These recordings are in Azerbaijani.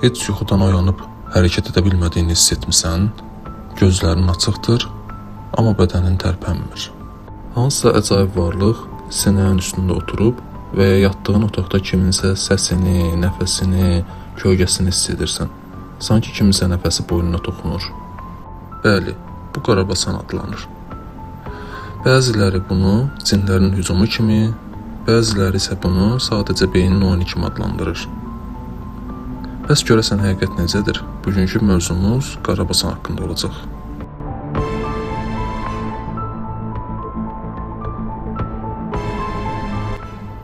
Heç yuxudan oyanıb hərəkət edə bilmədiyini hiss etmisən? Gözlərin açıqdır, amma bədənin tərpənmir. Hansısa əcaib varlıq sinəyin üstündə oturub və ya yatdığın otaqda kiminsə səsini, nəfəsini, kölgəsini hiss edirsən. Sanki kiminsə nəfəsi boynuna toxunur. Bəli, bu qarabasan adlanır. Bəziləri bunu cinlərin hücumu kimi, bəziləri isə bunu sadəcə beynin oyunu kimi adlandırır. Bəs görəsən həqiqət necədir? Bugünkü mövzumuz qarabasan haqqında olacaq.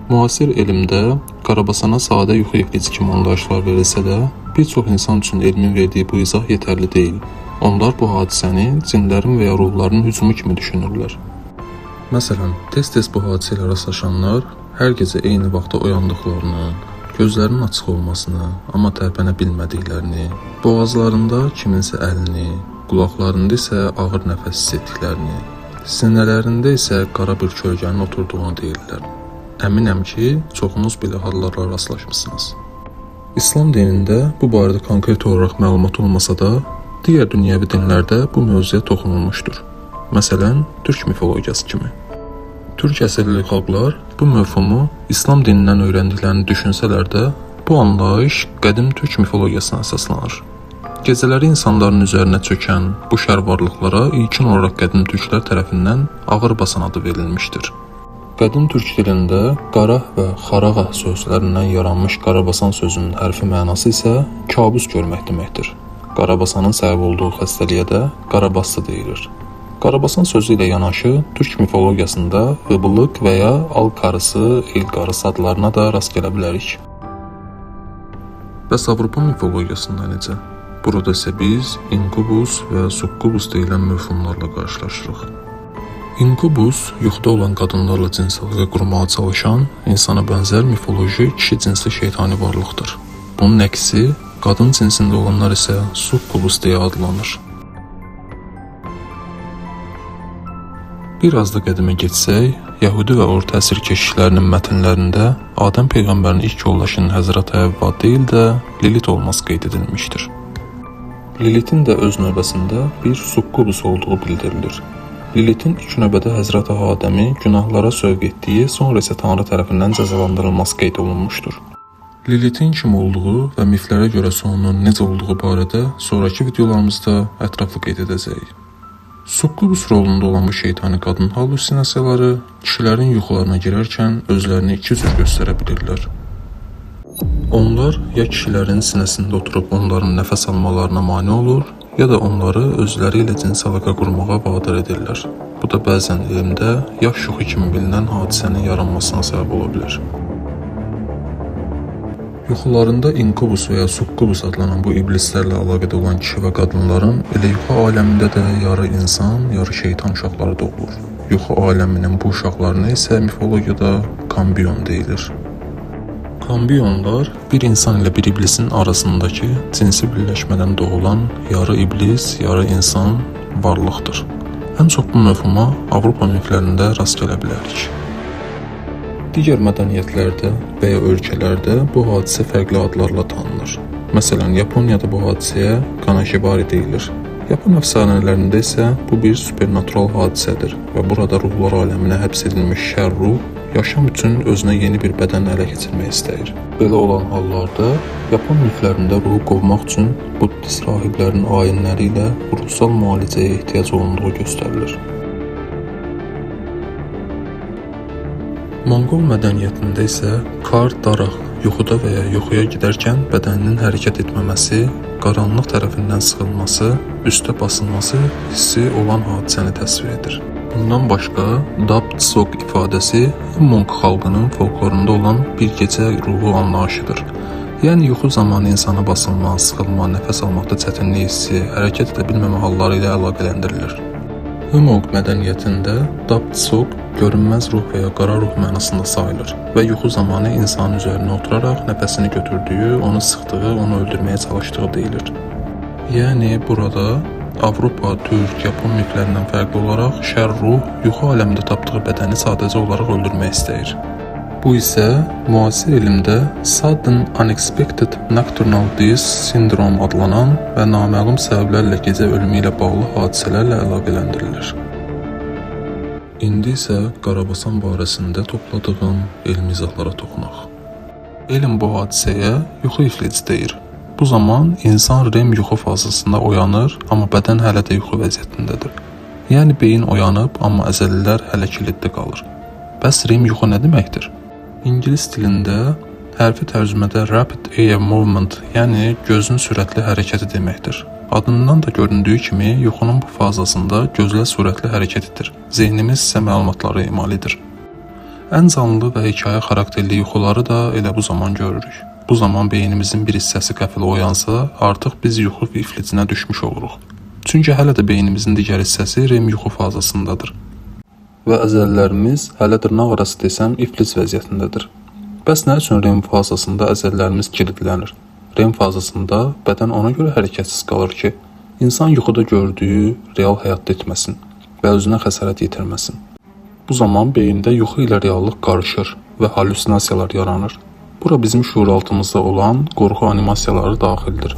Müasir elmdə qarabasana sadə yuxu edici kimi anlayışlar verilsə də, bir çox insan üçün elmin verdiyi bu izah yetərli deyil. Onlar bu hadisəni cinlərin və ya ruhların hücumu kimi düşünürlər. Məsələn, tez-tez bu hadisə ilə rastlaşanlar hər gecə eyni vaxtda oyandıqlarını, gözlərinin açıq olmasını, amma tərpənə bilmədiklərini, boğazlarında kiminsə əlini, qulaqlarında isə ağır nəfəs hiss etdiklərini, sinələrində isə qara bir kölgənin oturduğunu deyirlər. Əminəm ki, çoxunuz belə hallarla rastlaşmısınız. İslam dinində bu barədə konkret olaraq məlumat olmasa da, digər dünyəvi dinlərdə bu mövzuya toxunulmuşdur. Məsələn, Türk mifologiyası kimi. Türk əsilli xalqlar bu məfhumu İslam dinindən öyrəndiklərini düşünsələr də, bu anlayış qədim Türk mifologiyasına əsaslanır. Gecələri insanların üzərinə çökən bu şər varlıqlara ilkin olaraq qədim türklər tərəfindən ağır basan adı verilmişdir. Qədim türk dilində qarah və xarağa sözlərindən yaranmış qarabasan sözünün hərfi mənası isə kabus görmək deməkdir. Qarabasanın səbəb olduğu xəstəliyə də qarabassı deyilir. Qarabasan sözü ilə yanaşı türk mifologiyasında hıblıq və ya al qarısı, el qarısı adlarına da rast gələ bilərik. Bəs Avropa mifologiyasında necə? Burada isə biz inkubus və sukkubus deyilən məfhumlarla qarşılaşırıq. İnkubus, yuxuda olan qadınlarla cinselliyə qurmağa çalışan, insana bənzər mifoloji kişi cinsli şeytani varlıqdır. Bunun əksi, qadın cinsində olanlar isə sukkubus deyə adlanır. Biraz da qədimə getsək, Yəhudi və orta əsr keşişlərinin mətnlərində Adəm Peyğəmbərin ilk yoldaşının Həzrət Həvva deyil də Lilit olması qeyd edilmişdir. Lilitin də öz növbəsində bir sukkubus olduğu bildirilir. Lilitin ilk növbədə Həzrət Adəmi günahlara sövq etdiyi, sonra isə Tanrı tərəfindən cəzalandırılması qeyd olunmuşdur. Lilitin kim olduğu və miflərə görə sonunun necə olduğu barədə sonraki videolarımızda ətraflı qeyd edəcəyik. Sukkubus rolunda olan bu şeytani qadın hallusinasiyaları kişilərin yuxularına girərkən özlərini iki cür göstərə bilirlər. Onlar ya kişilərin sinəsində oturub onların nəfəs almalarına mane olur, ya da onları özləri ilə cins əlaqə qurmağa vadar edirlər. Bu da bəzən elmdə yaş yuxu kimi bilinən hadisənin yaranmasına səbəb ola bilər. Yuxularında inkubus və ya sukkubus adlanan bu iblislərlə əlaqədə olan kişi və qadınların elə yuxu aləmində də yarı insan, yarı şeytan uşaqları doğulur. Yuxu aləminin bu uşaqlarına isə mifologiyada kambion deyilir. Kambiyonlar bir insan ilə bir iblisin arasındakı cinsi birləşmədən doğulan yarı iblis, yarı insan varlıqdır. Ən çox bu məfhuma Avropa miflərində rast gələ bilərik. Digər mədəniyyətlərdə və ya ölkələrdə bu hadisə fərqli adlarla tanınır. Məsələn, Yaponiyada bu hadisəyə kanashibari deyilir. Yapon əfsanələrində isə bu bir supernatural hadisədir və burada ruhlar aləminə həbs edilmiş şər ruh yaşam üçün özünə yeni bir bədən ələ keçirmək istəyir. Belə olan hallarda Yapon miflərində ruhu qovmaq üçün buddist rahiblərin ayinləri ilə ruhsal müalicəyə ehtiyac olunduğu göstərilir. Monqol mədəniyyətində isə kar daraq yuxuda və ya yuxuya gedərkən bədəninin hərəkət etməməsi, qaranlıq tərəfindən sıxılması, üstə basılması hissi olan hadisəni təsvir edir. Bundan başqa, Dab Tsok ifadəsi Monq xalqının folklorunda olan bir gecə ruhu anlayışıdır. Yəni yuxu zamanı insana basılma, sıxılma, nəfəs almaqda çətinlik hissi, hərəkət edə bilməmə halları ilə əlaqələndirilir. Monq mədəniyyətində Dab Tsok görünməz ruh və ya qara ruh mənasında sayılır və yuxu zamanı insanın üzərinə oturaraq nəfəsini götürdüyü, onu sıxdığı, onu öldürməyə çalışdığı deyilir. Yəni burada Avropa, Türk, Yapon miflərindən fərqli olaraq şər ruh yuxu aləmində tapdığı bədəni sadəcə olaraq öldürmək istəyir. Bu isə müasir elmdə Sudden Unexpected Nocturnal Death sindrom adlanan və naməlum səbəblərlə gecə ölümü ilə bağlı hadisələrlə əlaqələndirilir. İndi isə Qarabasan barəsində topladığım elmi izahlara toxunaq. Elm bu hadisəyə yuxu iflici deyir. Bu zaman insan REM yuxu fazasında oyanır, amma bədən hələ də yuxu vəziyyətindədir. Yəni beyin oyanıb, amma əzəlilər hələ kilidli qalır. Bəs REM yuxu nə deməkdir? İngilis dilində hərfi tərcümədə Rapid Eye Movement, yəni gözün sürətli hərəkəti deməkdir. Adından da göründüyü kimi yuxunun bu fazasında gözlər sürətli hərəkət edir. Zeynimiz isə məlumatları emal edir. Ən canlı və hekayə xarakterli yuxuları da elə bu zaman görürük. Bu zaman beynimizin bir hissəsi qəfil oyansa, artıq biz yuxu iflicinə düşmüş oluruq. Çünki hələ də beynimizin digər hissəsi REM yuxu fazasındadır. Və əzəllərimiz hələ dırnaq arası desəm iflic vəziyyətindədir. Bəs nə üçün REM fazasında əzəllərimiz kilidlənir? REM fazasında bədən ona görə hərəkətsiz qalır ki, insan yuxuda gördüyü real həyatda etməsin və özünə xəsarət yetirməsin. Bu zaman beyində yuxu ilə reallıq qarışır və halüsinasiyalar yaranır. Bura bizim şuuraltımızda olan qorxu animasiyaları daxildir.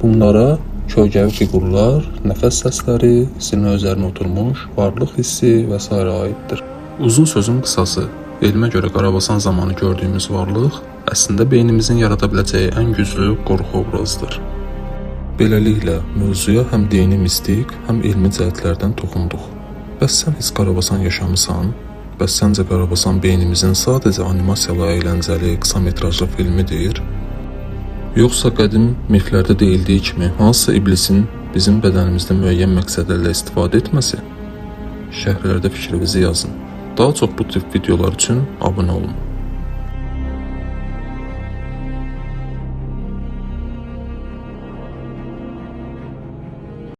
Bunlara kölgəvi fiqurlar, nəfəs səsləri, sinə üzərinə oturmuş, varlıq hissi və s. aiddir. Uzun sözün qısası, elmə görə Qarabasan zamanı gördüyümüz varlıq əslində beynimizin yarada biləcəyi ən güclü qorxu obrazıdır. Beləliklə, mövzuya həm dini mistik, həm elmi cəhətlərdən toxunduq. Bəs sən heç Qarabasan yaşamısan? Bəs səncə Qarabasan beynimizin sadəcə animasiyalı, əyləncəli, qısa metrajlı filmidir? Yoxsa qədim miflərdə deyildiyi kimi hansısa iblisin bizim bədənimizdə müəyyən məqsədlərlə istifadə etməsi? Şərhlərdə fikrinizi yazın. Daha çox bu tip videolar üçün abunə olun.